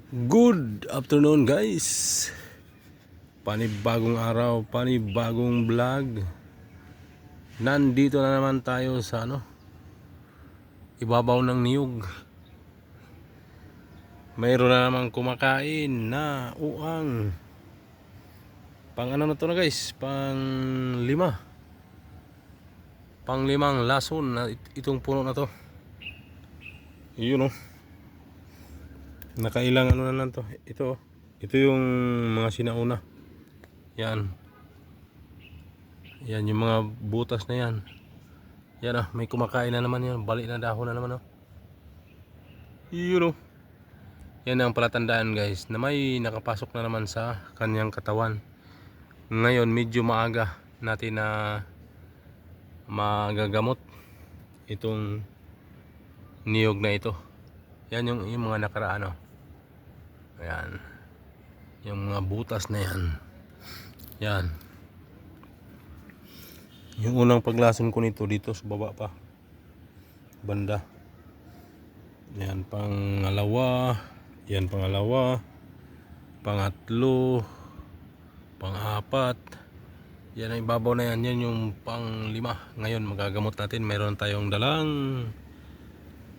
Good afternoon guys. Panibagong araw, panibagong vlog. Nandito na naman tayo sa ibabaw ng niyog. Mayroon na naman kumakain na uang. Pang na to na guys? Pang lima. Pang limang lason na itong puno na to. Yun nakailang na lang to. Ito yung mga sinauna. Yan yung mga butas na yan. Yan may kumakain na naman yan. Balik na dahon na naman Yun yan ang palatandaan guys na may nakapasok na naman sa kanyang katawan. Ngayon medyo maaga natin na magagamot itong niyog na ito. Yan yung mga nakaraan Ayan. Yung mga butas na yan. Yan. Yung unang paglason ko nito dito sa baba pa. Banda. Yan pangalawa. Yan pangalawa. Pangatlo. Pang-apat. Yan ang ibabaw na yan. Yan yung pang-lima. Ngayon magagamot natin. Mayroon tayong dalang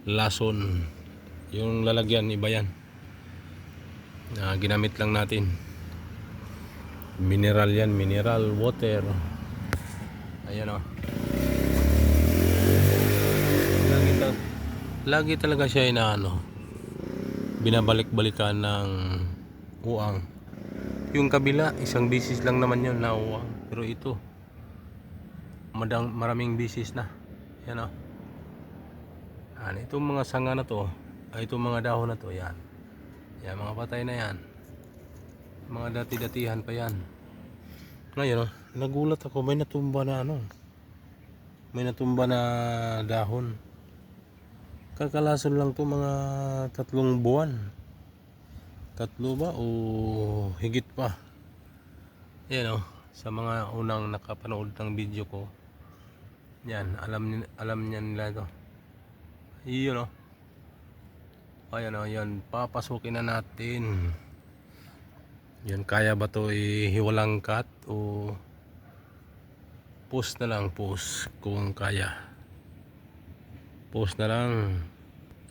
lason. Yung lalagyan iba yan. Ginamit lang natin. Mineral yan, mineral water. Ayan lagi talaga siya binabalik-balikan ng uang. Yung kabila isang bisis lang naman yun na uang, pero ito maraming bisis na. Yan itong mga sanga na to itong mga dahon na to, yan mga patay na yan, mga dati-datihan pa yan. Ngayon nagulat ako, may natumba na dahon. Kakalason lang to, mga 3 buwan, 3 ba o higit pa. Yan sa mga unang nakapanood ng video ko, yan alam niya nila ito. Yun ayan yan, papasukin na natin. Yan, kaya ba to hiwalang cut o post na lang? Post kung kaya, post na lang.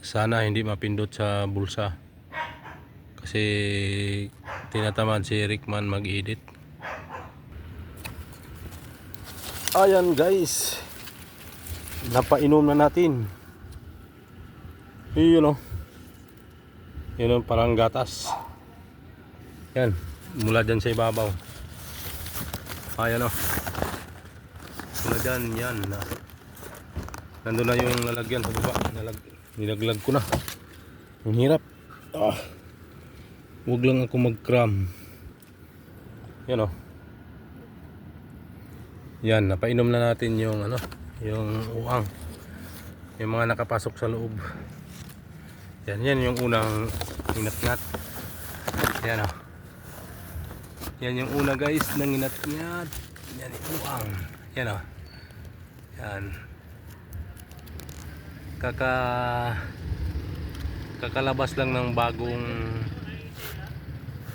Sana hindi mapindot sa bulsa kasi tinatamad si Rickman mag-edit. Ayan guys, napainom na natin. Yun yun parang gatas. Yan, mula dyan sa ibabaw. Ayan mula dyan, yan nandun na yung lalagyan sa baba. Nilaglag ko na. Ang hirap. Huwag lang ako mag-cram. Yan yan, napainom na natin yung yung uang, yung mga nakapasok sa loob. Yan yung unang inat-ngat. Yan yan yung una guys ng inat-ngat. Yan yung uang. Yan yan kakalabas lang ng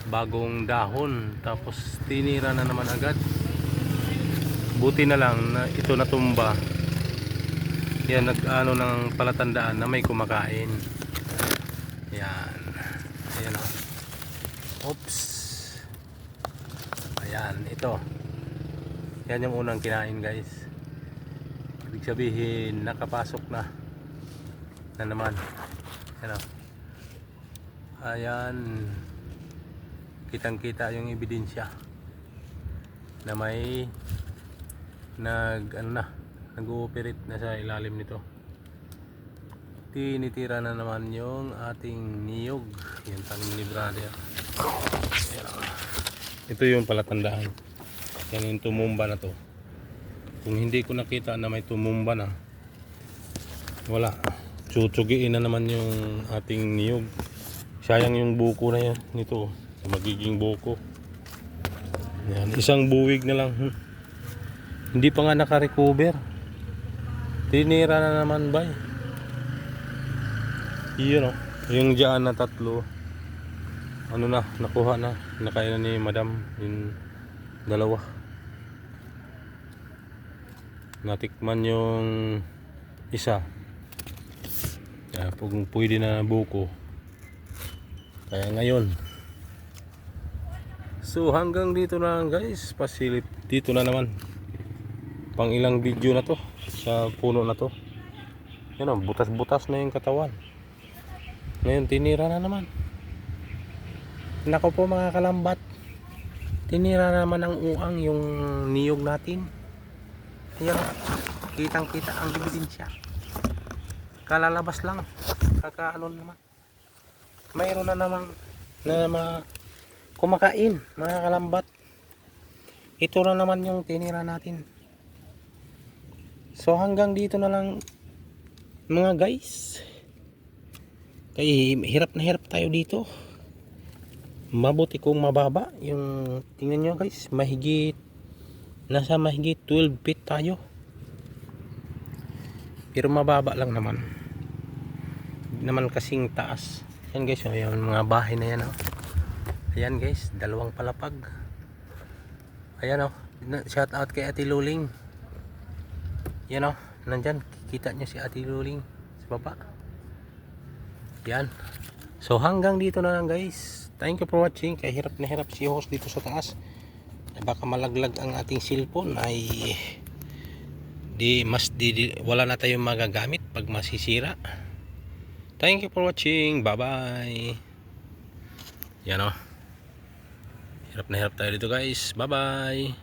bagong dahon, tapos tinira na naman agad. Buti na lang na ito natumba. Yan ng palatandaan na may kumakain. Yan ayan oops, ayan ito. Yan yung unang kinain guys. Ibig sabihin nakapasok na naman. Ayan, kitang kita yung ebidensya na may nag-ooperate na sa ilalim nito. Tinitira na naman yung ating niyog. Yan tanim ni brother. Ito yung palatandaan. Yan yung tumumba na to. Kung hindi ko nakita na may tumumba na, wala, tsutsugiin na naman yung ating niyog. Sayang yung buko na yan nito, magiging buko. Yan, isang buwig na lang. Hindi pa nga naka-recover. Tinira na naman ba? Yun yung dyan na 3. ano na, nakuha na, nakain na ni madam yung dalawa. Natikman yung isa, kaya kung pwede na buko. Kaya ngayon, so hanggang dito na lang guys, pasilip dito na naman, pang ilang video na to sa puno na to. Yan o, butas-butas na yung katawan. Ngayon tinira na naman. Nako po mga kalambat, tinira na naman ang uang yung niyog natin. Ayan, kitang kita ang ebidensya. Kalalabas lang, kakaano naman. Mayroon na namang kumakain mga kalambat. Ito na naman yung tinira natin. So hanggang dito na lang mga guys. Kaya hirap na hirap tayo dito. Mabuti kung mababa yung, tingnan nyo guys, nasa mahigit 12 feet tayo. Pero mababa lang naman. Hindi naman kasing taas. Yan guys, yung mga bahay na yan. Oh. Ayan guys, dalawang palapag. Ayan oh, shout out kay Ate Luling. Yan oh, nandyan, kita nyo si Ate Luling sa baba. Yan. So hanggang dito na lang guys. Thank you for watching. Kaya hirap na hirap si host dito sa taas. Baka malaglag ang ating cellphone ay wala na tayong magagamit pag masisira. Thank you for watching. Bye bye. Yan o. Hirap na hirap tayo dito guys. Bye bye.